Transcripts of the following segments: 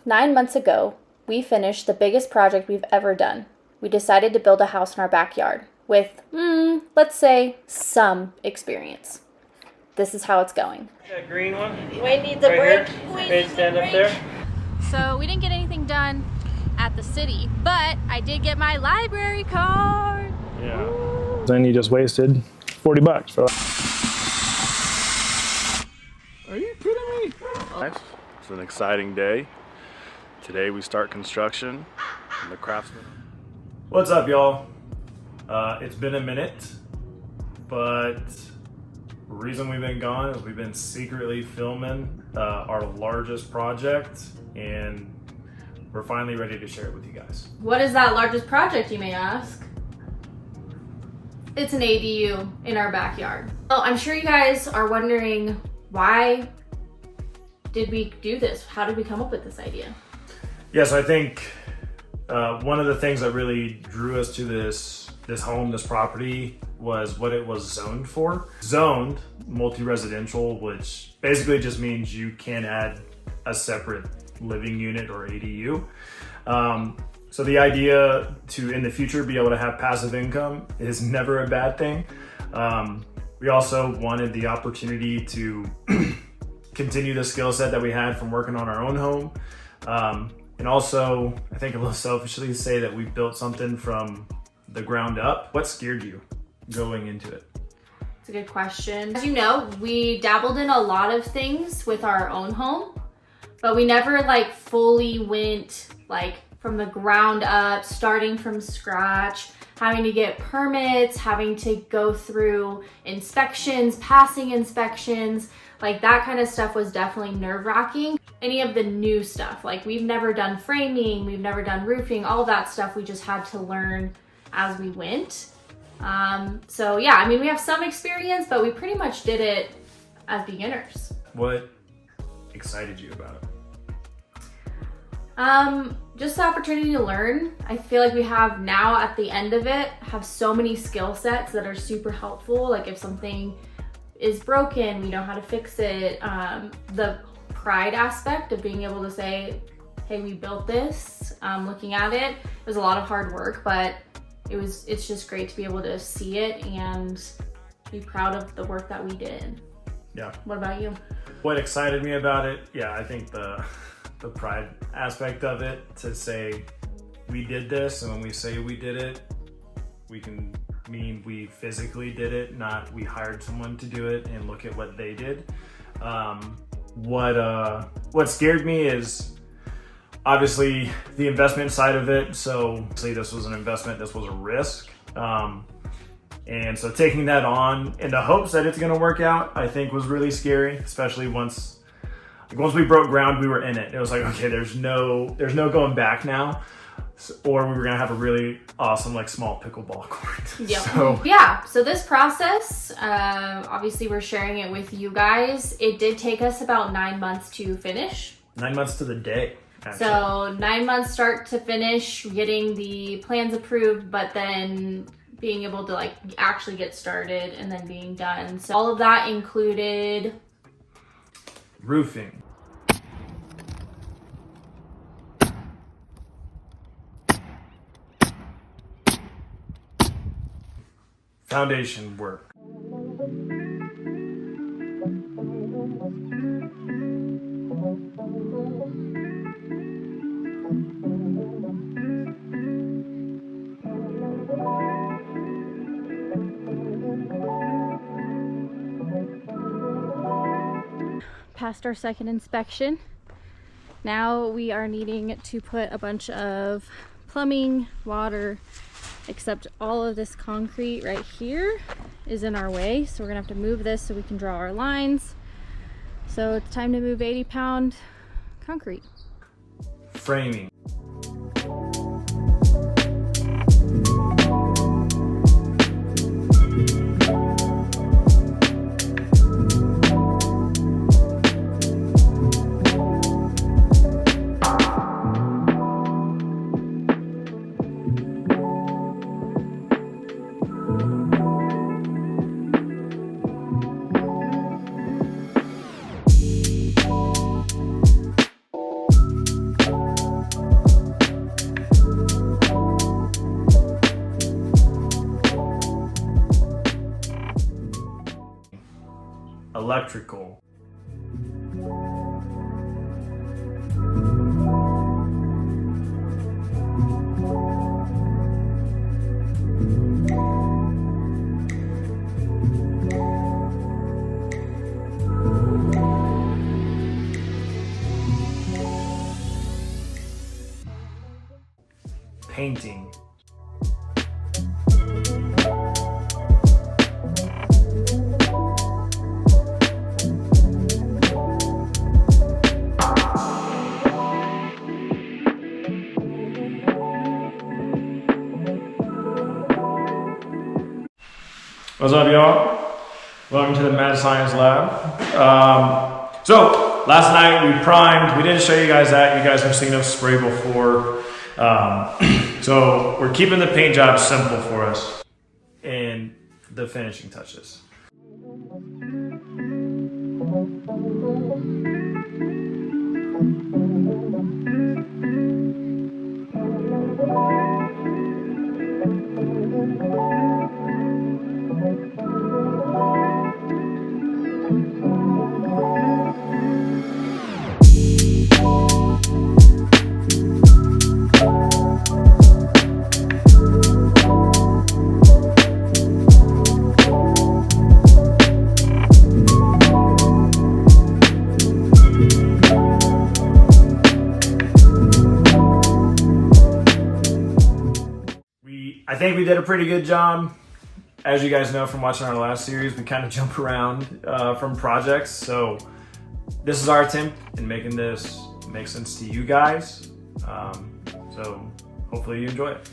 9 months ago, we finished the biggest project we've ever done. We decided to build a house in our backyard with, let's say, some experience. This is how it's going. That green one? Wayne needs a break. Wayne, stand up there. So we didn't get anything done at the city, but I did get my library card. Yeah. Ooh. Then you just wasted $40 for that. Are you kidding me? Nice. It's an exciting day. Today we start construction in the Craftsman. What's up, y'all? It's been a minute, but the reason we've been gone is we've been secretly filming our largest project, and we're finally ready to share it with you guys. What is that largest project, you may ask? It's an ADU in our backyard. Oh, I'm sure you guys are wondering, why did we do this? How did we come up with this idea? Yes, I think one of the things that really drew us to this home, this property, was what it was zoned for. Zoned multi-residential, which basically just means you can add a separate living unit or ADU. So the idea to, in the future, be able to have passive income is never a bad thing. We also wanted the opportunity to continue the skill set that we had from working on our own home. And also, I think a little selfishly, say that we built something from the ground up. What scared you going into it? It's a good question. As you know, we dabbled in a lot of things with our own home, but we never fully went from the ground up, starting from scratch, having to get permits, having to go through inspections, passing inspections. That kind of stuff was definitely nerve-wracking. Any of the new stuff, we've never done framing, we've never done roofing, all that stuff we just had to learn as we went. So yeah, I mean, we have some experience, but we pretty much did it as beginners. What excited you about it? Just the opportunity to learn. I feel like we have now at the end of it, have so many skill sets that are super helpful. If something is broken, we know how to fix it. The pride aspect of being able to say, hey, we built this, looking at it, it was a lot of hard work, but it's just great to be able to see it and be proud of the work that we did. Yeah. What about you? What excited me about it? Yeah, I think the pride aspect of it, to say we did this, and when we say we did it, we can mean we physically did it, not we hired someone to do it and look at what they did. What scared me is obviously the investment side of it. So say this was an investment, this was a risk. And so taking that on in the hopes that it's gonna work out, I think was really scary, especially once we broke ground, we were in it. It was okay, there's no going back now. Or we were gonna have a really awesome small pickleball court. Yep. So this process, obviously we're sharing it with you guys. It did take us about 9 months to finish. 9 months to the day, actually. So 9 months start to finish, getting the plans approved, but then being able to actually get started and then being done. So all of that included roofing, foundation work, passed our second inspection. Now we are needing to put a bunch of plumbing, water, except all of this concrete right here is in our way. So we're gonna have to move this so we can draw our lines. So it's time to move 80-pound concrete. framing, electrical. Painting. What's up, y'all? Welcome to the Mad Science Lab. So last night we primed. We didn't show you guys that. You guys have seen us spray before. So we're keeping the paint job simple for us and the finishing touches. I think we did a pretty good job. As you guys know from watching our last series, we kind of jump around from projects. So this is our attempt in making this make sense to you guys. So hopefully you enjoy it.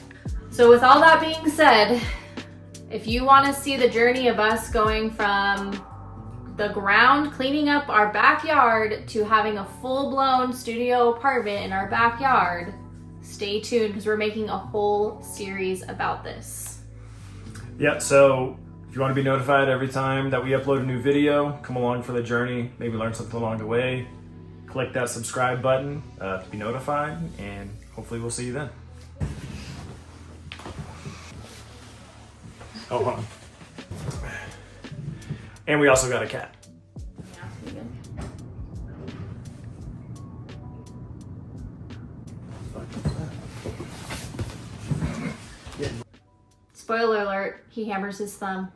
So with all that being said, if you want to see the journey of us going from the ground, cleaning up our backyard, to having a full-blown studio apartment in our backyard, stay tuned because we're making a whole series about this. Yeah, so if you want to be notified every time that we upload a new video, come along for the journey, maybe learn something along the way, click that subscribe button to be notified, and hopefully we'll see you then. Oh, hold on. And we also got a cat. Yeah, pretty good. Spoiler alert, he hammers his thumb.